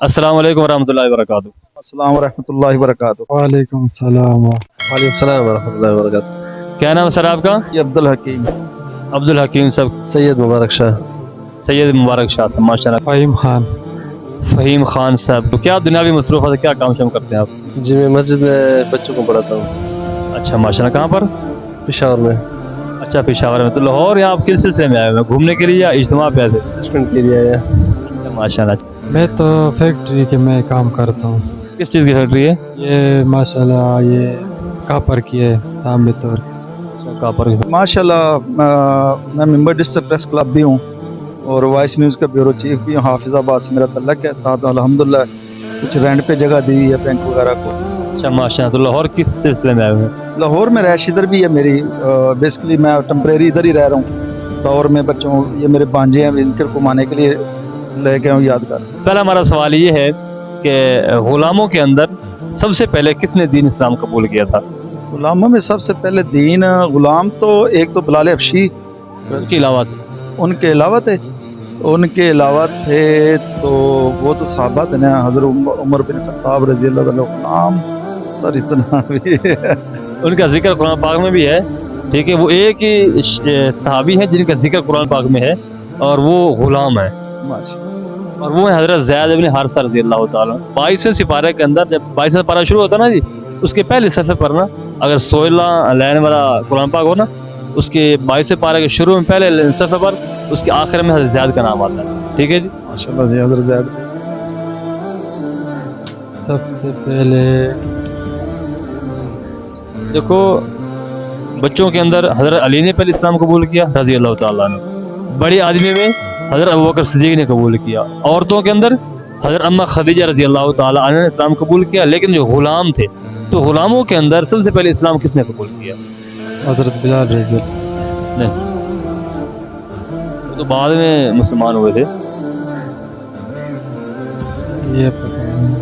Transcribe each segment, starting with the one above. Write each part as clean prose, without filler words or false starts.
अस्सलाम वालेकुम रहमतुल्लाहि व बरकातुहू। अस्सलाम रहमतुल्लाहि वबरकातुहू। वालेकुम सलाम। वालेकुम सलाम रहमतुल्लाहि वबरकातुहू। क्या नाम है सर आपका? ये अब्दुल हकीम। अब्दुल हकीम साहब। सैयद मुबारक शाह। सैयद मुबारक शाह साहब, माशाल्लाह। फ़हीम खान। फ़हीम खान साहब, तो क्या दुनियावी मसरूफ़ है, क्या काम शाम करते हैं आप? जी मैं मस्जिद में बच्चों को पढ़ाता हूँ। अच्छा माशाल्लाह, कहाँ पर? पेशावर में। अच्छा पेशावर में। तो लाहौर यहाँ आप किस सिलसिले में आए हुए हैं, घूमने के लिए या इज्तिमा पे आए थे? रिफ्रेशमेंट के लिए आया। अच्छा, माशाल्लाह। मैं तो फैक्ट्री के में काम करता हूँ। किस चीज़ की फैक्ट्री है? ये माशाल्लाह ये कापर की है, तांबे तौर। अच्छा, कहाँ पर? माशाल्लाह मैं मेंबर डिस्ट्रिक्ट प्रेस क्लब भी हूँ और वॉइस न्यूज़ का ब्यूरो चीफ भी हूँ। हाफिज़ाबाद से मेरा तल्लक है, साथ अल्हम्दुलिल्लाह कुछ रेंट पे जगह दी है बैंक वगैरह को। अच्छा माशाल्लाह। तो लाहौर किस सिलसिले में आए हुए हैं? लाहौर में रैश इधर भी है मेरी। बेसिकली मैं टेम्परेरी इधर ही रह रहा हूँ लाहौर में। बच्चों ये मेरे भांजे हैं, इनके घुमाने के लिए लेके आऊँ यादगार। पहला हमारा सवाल ये है कि गुलामों के अंदर सबसे पहले किसने दीन इस्लाम कबूल किया था? गुलामों में सबसे पहले दीन गुलाम तो एक तो बिलाल हबशी, उनके अलावा? उनके अलावा थे तो वो तो सहाबा थे ना, हज़रत उमर बिन खत्ताब रज़ी अल्लाह अन्हु। नाम सर इतना भी उनका जिक्र कुरान पाक में भी है, ठीक है। वो एक ही सहाबी है जिनका जिक्र कुरान पाक में है और वो गुलाम है, माशाअल्लाह। और वो है हज़रत ज़ैद इब्न हारिसा रज़ी अल्लाह ताला। 22वें सिपारे के अंदर जब 22वां पारा शुरू होता ना जी, उसके पहले सफ़े पर ना अगर 16 लाइन वाला कुरान पाक हो ना, उसके 22वें पारे के शुरू में पहले सफ़े पर उसके आखिर में हज़रत ज़ैद का नाम आता है, ठीक है जी। माशाअल्लाह जी, हज़रत ज़ैद। सबसे पहले देखो, बच्चों के अंदर हज़रत अली ने पहले इस्लाम कबूल किया रज़ी अल्लाह ताला ने। बड़े आदमी में हज़रत अबू बकर सिद्दीक़ ने कबूल किया। औरतों के अंदर हज़रत अम्मा खदीजा रज़ी अल्लाह ताला अन्हा ने इस्लाम कबूल किया। लेकिन जो ग़ुलाम थे, तो ग़ुलामों के अंदर सबसे पहले इस्लाम किसने कबूल किया? हज़रत बिलाल रज़ी नहीं, वो तो बाद में मुसलमान हुए थे। ये पता नहीं।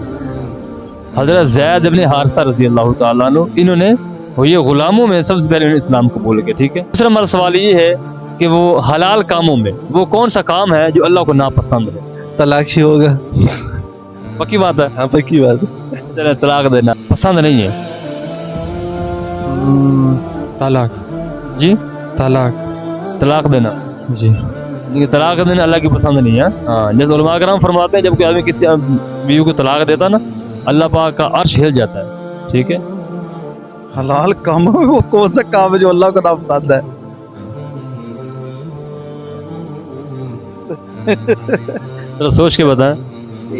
हज़रत ज़ैद इब्न हारिसा रज़ी अल्लाह ताला अन्हु, इन्होंने ये ग़ुलामों में सबसे पहले इस्लाम कबूल किया, ठीक है। दूसरा हमारा सवाल ये है कि वो हलाल कामों में वो कौन सा काम है जो अल्लाह को नापसंद है? तलाक ही होगा। पक्की बात है? हाँ पक्की बात है। चले, तलाक देना पसंद नहीं है तलाक। जी, तलाक तलाक देना जी। लेकिन तलाक देना अल्लाह की पसंद नहीं है। हाँ, जैसे उलमा कराम फरमाते हैं, जब कोई आदमी किसी बीवी को तलाक देता ना, अल्लाह पाक का अर्श हिल जाता है, ठीक है। हलाल काम में वो कौन सा काम है जो अल्लाह को नापसंद है? जरा सोच के बताएं।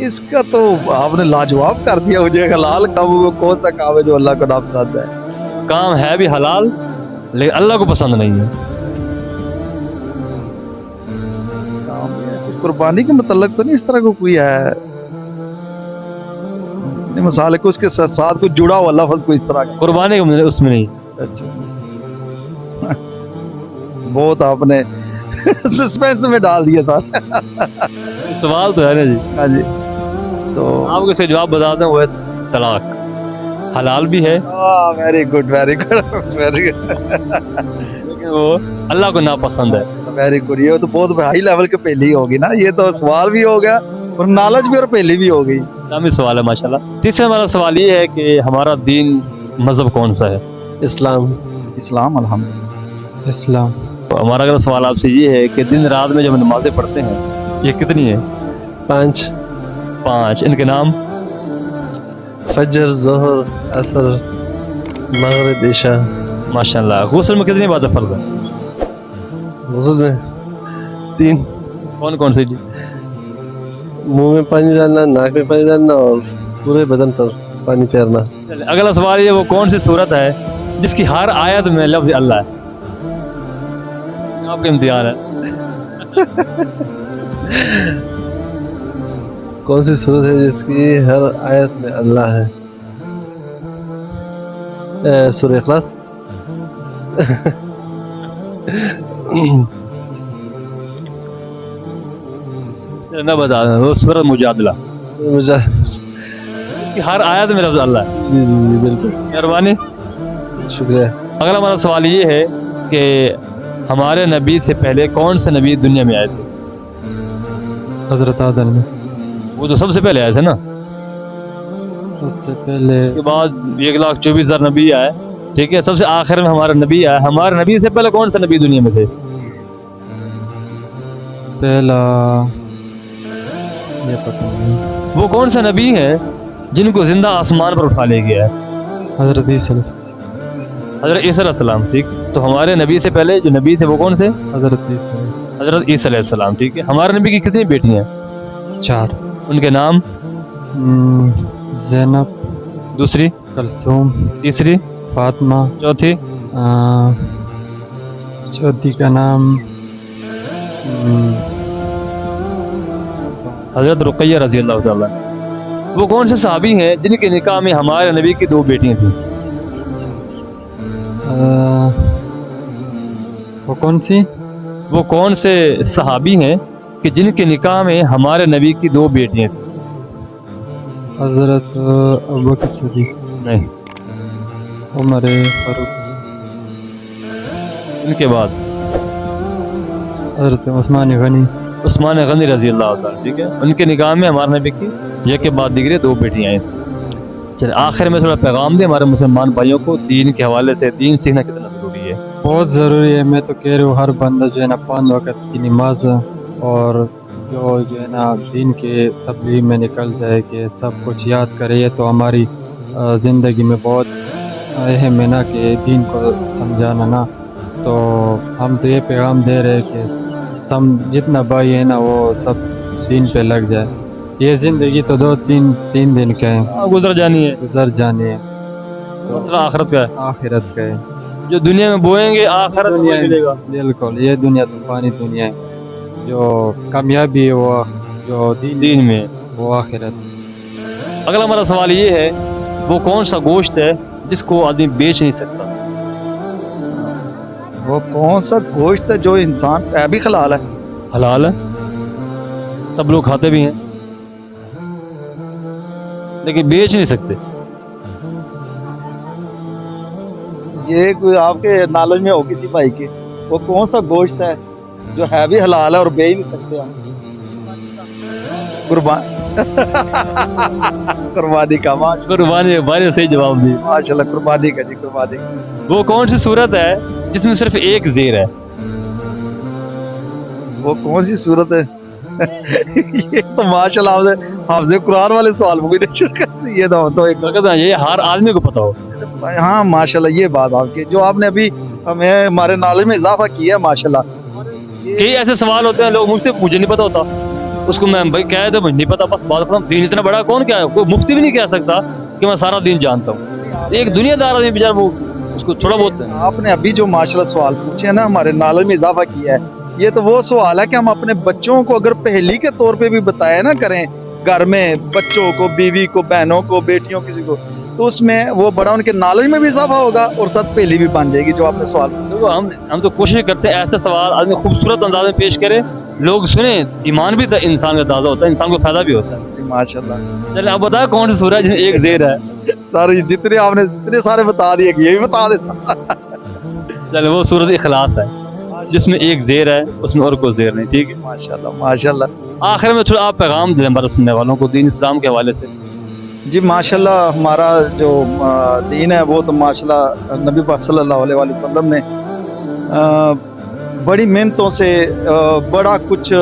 इसका तो आपने लाजवाब कर दिया मुझे। हलाल काम में कौन सा काम है जो अल्लाह को नापसंद है? काम है भी हलाल लेकिन अल्लाह को पसंद नहीं है। काम ये है, कुर्बानी के मतलब तो नहीं इस तरह को कोई है? नहीं, मिसाल है कि उसके साथ कुछ जुड़ा हुआ लफ्ज कोई इस तरह का। कुर्बानी का उसमें नहीं। अच्छा, बहुत आपने सस्पेंस में डाल दिया सर। सवाल तो है ना जी। हाँ जी, तो आपको इसका जवाब बताते हैं, वो है तलाक। हलाल भी है very good very good very good लेकिन वो अल्लाह को नापसंद है। Very good. ये तो बहुत हाई लेवल के पहली होगी ना, ये तो सवाल भी हो गया और नॉलेज भी और पहली भी हो गई। इस्लामी सवाल है माशाल्लाह। तीसरा हमारा सवाल ये है कि हमारा दीन मजहब कौन सा है? इस्लाम। इस्लाम अल्हम्दुलिल्लाह। इस्लाम। तो हमारा अगला सवाल आपसे ये है कि दिन रात में जब नमाजें पढ़ते हैं, ये कितनी है? 5। इनके नाम? फजर, ज़ोहर, असर, मगरिब, इशा। माशाल्लाह। गुस्ल में कितनी बातें फर्ज है? गुस्ल में 3। कौन कौन सी जी? मुंह में पानी डालना, नाक में पानी डालना और पूरे बदन पर पानी तैरना। चलिए, अगला सवाल ये, वो कौन सी सूरत है जिसकी हर आयत में लफ्ज अल्लाह है? आपका इम्तिहान है। कौन सी सूरत है जिसकी हर आयत में अल्लाह है? सूरह इखलास। मैं बता दूं, वो सूरत मुजादला। मुझे इसकी हर आयत में लफ्ज अल्लाह है। जी जी जी बिल्कुल, मेहरबानी, शुक्रिया। अगला हमारा सवाल ये है कि हमारे नबी से पहले कौन से नबी दुनिया में आए थे? हज़रत आदम में। वो तो सबसे पहले आए थे ना, उससे पहले उसके बाद 1,24,000 नबी आए, ठीक है, सबसे आखिर में हमारा नबी आया। हमारे नबी से पहले कौन सा नबी दुनिया में थे? पहला ये पता नहीं, वो कौन सा नबी है जिनको जिंदा आसमान पर उठा ले गया है? हजरत ईसा हजरत ईसा अलैहिस्सलाम, ठीक। तो हमारे नबी से पहले जो नबी थे वो कौन से? हजरत ईसा हजरत ईसा अलैहिस्सलाम, ठीक है। हमारे नबी की कितनी बेटियां? 4, उनके नाम? ज़ैनब, दूसरी? कलसूम, तीसरी? फातिमा, चौथी? चौथी का नाम हजरत रुकैया रजी अल्लाह ताला। वो कौन से सहाबी हैं जिनके निकाह में हमारे नबी की 2 बेटियां थीं? वो कौन सी? वो कौन से सहाबी हैं कि जिनके निकाह में हमारे नबी की 2 बेटियां थीं? हजरत अबू बकर सिद्दीक, नहीं, उमर फारूक, इनके बाद हजरत उस्मान गनी, उस्मान गनी रजी अल्लाह ताला, ठीक है। उनके निकाह में हमारे नबी की एक के बाद दिगरे 2 बेटियां आई थी। चलिए आखिर में थोड़ा पैगाम दे हमारे मुसलमान भाइयों को दीन के हवाले से, दीन सीखना कितना ज़रूरी है। बहुत ज़रूरी है। मैं तो कह रहा हूँ हर बंदा जो है ना 5 वक्त की नमाज और जो है ना दीन के तबलीग में निकल जाए कि सब कुछ याद करे, ये तो हमारी ज़िंदगी में बहुत अहम है ना कि दीन को समझाना ना। तो हम तो ये पैगाम दे रहे हैं कि जितना भाई है ना वो सब दीन पे लग जाए। ये ज़िंदगी तो 2-3 दिन का है, गुजर जानी है, गुजर जानी है, मसला आखिरत का है। आखिरत का है। जो दुनिया में बोएंगे आखिरत में मिलेगा। बिल्कुल, ये दुनिया तो पानी दुनिया है, जो कामयाबी है वो जो दीन में। वो आखिरत। अगला हमारा सवाल ये है, वो कौन सा गोश्त है जिसको आदमी बेच नहीं सकता? वो कौन सा गोश्त है जो इंसान भी हलाल है? हलाल है, सब लोग खाते भी हैं, लेकिन बेच नहीं सकते। ये कोई आपके नॉलेज में हो किसी भाई के, वो कौन सा गोश्त है जो है भी हलाल है और बेच नहीं सकते हम? कुर्बानी का कुर्बानी सही जवाब दी, माशाल्लाह। कुर्बानी का जी, कुर्बानी का। वो कौन सी सूरत है जिसमें सिर्फ एक जेर है? वो कौन सी सूरत है? ये तो माशाल्लाह आपने हाफिज़ कुरान वाले सवाल भी नहीं शुरू कर दिए। ये तो एक ये हर आदमी को पता हो। हाँ माशाल्लाह, ये बात आपकी जो आपने अभी हमें हमारे नॉलेज में इजाफा किया है माशाल्लाह। कई ऐसे सवाल होते हैं लोग मुझसे, मुझे नहीं पता होता, उसको मैं भाई कह दे मुझे नहीं पता, बस बात खत्म। दीन इतना बड़ा कौन क्या है, कोई मुफ्ती भी नहीं कह सकता कि मैं सारा दीन जानता हूँ। एक दुनियादार आदमी बेचारा वो उसको थोड़ा बहुत। आपने अभी जो माशाल्लाह सवाल पूछे हैं ना, हमारे नॉलेज में इजाफा किया है। ये तो वो सवाल है कि हम अपने बच्चों को अगर पहेली के तौर पे भी बताया ना करें, घर में बच्चों को, बीवी को, बहनों को, बेटियों, किसी को, तो उसमें वो बड़ा उनके नॉलेज में भी इजाफा होगा और साथ पहेली भी बन जाएगी जो आपने सवाल पूछा। देखो हम तो कोशिश करते हैं ऐसे सवाल आदमी खूबसूरत अंदाज में पेश करे, लोग सुने, ईमान भी इंसान का ताज़ा होता है, इंसान को फायदा भी होता है। जी माशाल्लाह। चले आप बताओ कौन सी सूरत है जिसमें एक जेर है? सारे जितने आपने इतने सारे बता दिए कि ये भी बता दे। चले वो सूरत इखलास है जिसमें एक जेर है, उसमें और कोई जेर नहीं, ठीक है। माशाल्लाह माशाल्लाह। आखिर में थोड़ा आप पैगाम दें हमारे सुनने वालों को दीन इस्लाम के हवाले से। जी माशाल्लाह, हमारा जो दीन है वो तो माशाल्लाह नबी पाक सल्लल्लाहु अलैहि वसल्लम ने बड़ी मेहनतों से बड़ा कुछ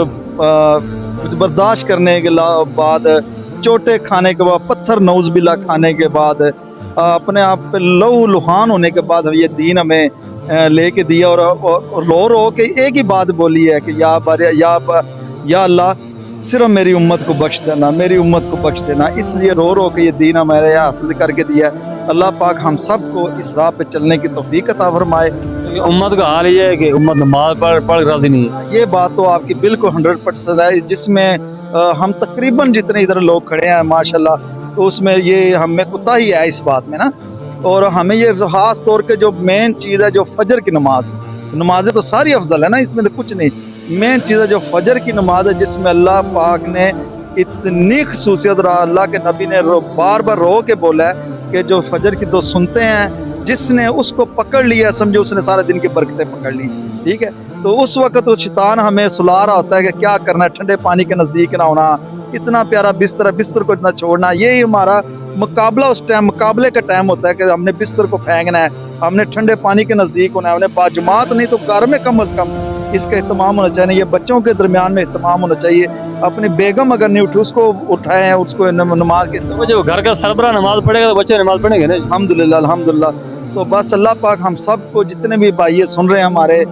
बर्दाश्त करने के बाद, चोटे खाने के बाद, पत्थर नौज बिल्ला खाने के बाद, अपने आप पे लहू लुहान होने के बाद ये दीन हमें लेके दिया। और रो रो के एक ही बात बोली है कि या अल्लाह सिर्फ मेरी उम्मत को बख्श देना, मेरी उम्मत को बख्श देना। इसलिए रो रो के ये दीन हमारे यहाँ हासिल करके दिया है। अल्लाह पाक हम सब को इस राह पे चलने की तौफीक अता फरमाए। उम्मत का हाल ये है कि उम्मत नमाज पढ़ राजी नहीं है। ये बात तो आपकी बिल्कुल 100% है, जिसमें हम तकरीबन जितने इधर लोग खड़े हैं माशाल्लाह, तो उसमें ये हमें कोताही है इस बात में ना। और हमें ये खास तौर के जो मेन चीज़ है, जो फजर की नमाजें तो सारी अफजल है ना, इसमें तो कुछ नहीं। मेन चीज़ है जो फजर की नमाज है, जिसमें अल्लाह पाक ने इतनी खसूसियत रहा, अल्लाह के नबी ने बार बार रो के बोला है कि जो फजर की 2 सुनते हैं, जिसने उसको पकड़ लिया समझो उसने सारे दिन की बरकतें पकड़ ली, ठीक है। तो उस वक्त वो शैतान हमें सुला रहा होता है कि क्या करना है, ठंडे पानी के नज़दीक ना होना, इतना प्यारा बिस्तर है, बिस्तर को ना छोड़ना। यही हमारा मुकाबला, उस टाइम मुकाबले का टाइम होता है कि हमने बिस्तर को फेंकना है, हमने ठंडे पानी के नज़दीक होना है, हमने बाजमात नहीं तो घर में कम अज़ कम इसका एहतमाम होना चाहिए। ये बच्चों के दरमियान में एहतमाम होना चाहिए। अपनी बेगम अगर नहीं उठी उसको उठाएं, उसको नमाज के तो जब घर का सरबरा नमाज पढ़ेगा तो बच्चे नमाज पढ़ेंगे ना। अल्हम्दुलिल्लाह अल्हम्दुलिल्लाह। तो बस अल्लाह पाक हम सबको, जितने भी भाई ये सुन रहे हैं हमारे,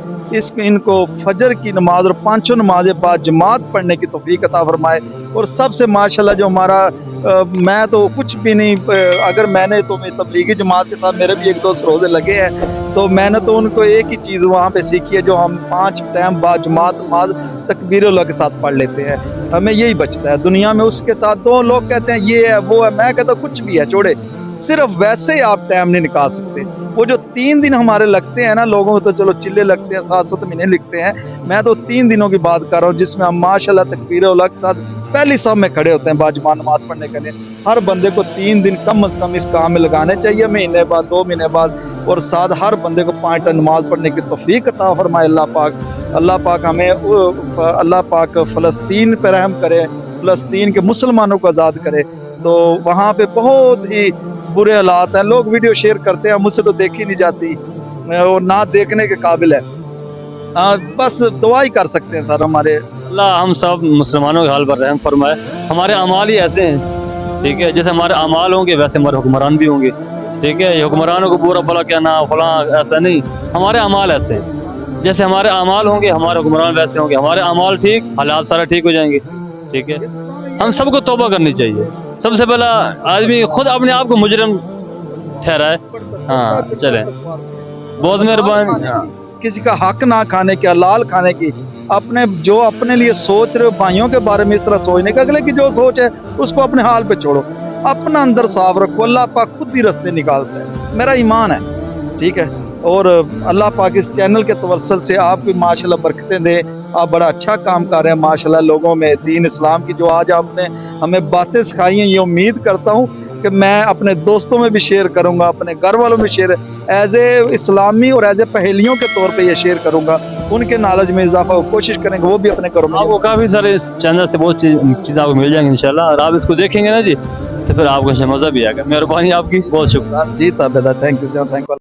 इनको फजर की नमाज और पांचों नमाजें बाद जमात पढ़ने की तौफीक अता फरमाए। और सबसे माशाल्लाह जो हमारा मैं तो कुछ भी नहीं, अगर मैंने तो मैं तबलीगी जमात के साथ मेरे भी 1-2 रोज़े लगे हैं, तो मैंने तो उनको एक ही चीज़ वहाँ पे सीखी है, जो हम 5 टाइम बाद जमात नमाज तकबीरुल्लाह के साथ पढ़ लेते हैं। हमें यही बचता है दुनिया में। उसके साथ 2 लोग कहते हैं ये है वो है, मैं कहता हूँ कुछ भी है छोड़े, सिर्फ वैसे ही आप टाइम नहीं निकाल सकते। वो जो 3 दिन हमारे लगते हैं ना, लोगों को तो चलो चिल्ले लगते हैं, 7-7 महीने लिखते हैं, मैं तो 3 दिनों की बात कर रहा हूँ जिसमें हम माशाल्लाह तकबीरुल्लाह के साथ पहली सब में खड़े होते हैं बाजमात नमाज पढ़ने के लिए। हर बंदे को 3 दिन कम अज़ कम इस काम में लगाने चाहिए, महीने बाद 2 महीने बाद। और साथ हर बंदे को 5 टाइम नमाज पढ़ने की तौफीक अता फरमाए अल्लाह पाक हमें, अल्लाह पाक फ़लस्तीन पर रहम करे, फ़लस्तीन के मुसलमानों को आज़ाद करे। तो वहाँ पे बहुत ही बुरे हालात हैं, लोग वीडियो शेयर करते हैं, मुझसे तो देखी नहीं जाती और ना देखने के काबिल है। बस दुआ ही कर सकते हैं सर हमारे। अल्लाह हम सब मुसलमानों के हाल पर रहम फरमाए। हमारे अमाल ही ऐसे हैं, ठीक है, जैसे हमारे अमाल होंगे वैसे हमारे हुक्मरान भी होंगे, ठीक है। ये हुक्मरानों को बुरा भला कहना फलां ऐसा नहीं, हमारे अमाल ऐसे हैं, जैसे हमारे अमाल होंगे हमारे हुक्मरान वैसे होंगे। हमारे अमाल ठीक, हालात सारा ठीक हो जाएंगे, ठीक है। हम सबको तौबा करनी चाहिए। सबसे पहला आदमी खुद अपने आप को मुजरिम ठहराए। हाँ चले, बहुत मेहरबानी। किसी का हक ना खाने की, हलाल खाने की, अपने जो अपने लिए सोच रहे हो भाइयों के बारे में इस तरह सोचने का, अगले की जो सोच है उसको अपने हाल पे छोड़ो, अपना अंदर साफ रखो, अल्लाह पाक खुद ही रास्ते निकालता है, मेरा ईमान है, ठीक है। और अल्लाह पाक इस चैनल के तवस्सुल से आपकी माशाल्लाह बरकतें दे। आप बड़ा अच्छा काम कर रहे हैं माशाल्लाह, लोगों में दीन इस्लाम की जो आज आपने हमें बातें सिखाई हैं, ये उम्मीद करता हूँ कि मैं अपने दोस्तों में भी शेयर करूँगा, अपने घर वालों में शेयर एज ए इस्लामी और एज ए पहेलियों के तौर पे ये शेयर करूँगा। उनके नॉलेज में इजाफा कोशिश करेंगे, वो भी अपने घरों में। आपको काफ़ी सारे इस चैनल से बहुत चीज़ आपको मिल जाएंगी इंशाल्लाह, और आप इसको देखेंगे ना जी तो फिर आपको मज़ा भी आएगा। मेहरबानी आपकी, बहुत शुक्रिया जी ताबेदार, थैंक यू।